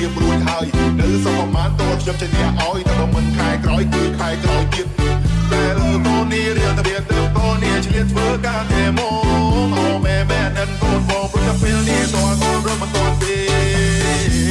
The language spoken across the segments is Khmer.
រៀបរួចហើយនៅសពប្រមាណតខ្ញុំជាអ្នកឲ្យតែបើមិនខែក្រោយគឺខែក្រោយទៀតតែលើកូននេះរៀនតែរៀនទៅកូននេះឆ្លៀតធ្វើការតែមកអូមែមែនិនកូនបងព្រោះតែពេលនេះតើកូនរត់មិនតន់ទេ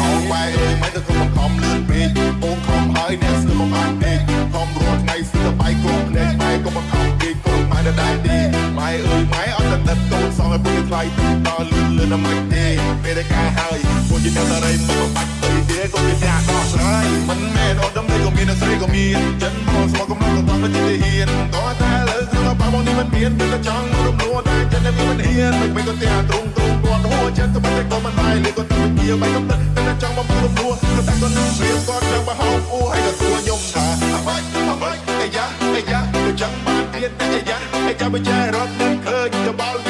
អោបែអើយមិនទៅខ្ញុំខំលឿនពេកអូនខំហើយអ្នកស្ទើរមកបានពេកខំរត់ថ្ងៃស្ទើរបែកគោភ្លេចបែកក៏មកខំពេកកូនម៉ែដដែលទេម៉ែអើយម៉ែអត់តែទឹកកូនសងឲ្យពុយថ្លៃដល់លឿនលឿនតែមិនទេពេលតែការហើយពួកជាអ្នកតរៃមកបាច់ទៅទេក៏មានអ្នកដោះស្រាយមិនមែនអត់ដឹងទេក៏មានអ្នកស្រីក៏មានចិនមកស្មោះកំឡុងក៏ต้องទៅជាហ៊ានតោះតែលើក្នុងបាបងនេះមិនមានតែចង់រំលោះតែចិននេះមិនហ៊ានមិនក៏តែទ្រង់គាត់ហួចិត្តទៅមិនក៏មិនហើយលើក៏ទៅជាបែកកំទឹកតែចង់បំរំលោះតែគាត់ព្រៀបគាត់ចង់បោះអូឲ្យក៏សួរខ្ញុំថាអ្វីអាយ៉ាទៅចង់បានទៀតតែអាយ៉ាឲ្យចាំបច្ចេរត់មិនឃើញទៅបោ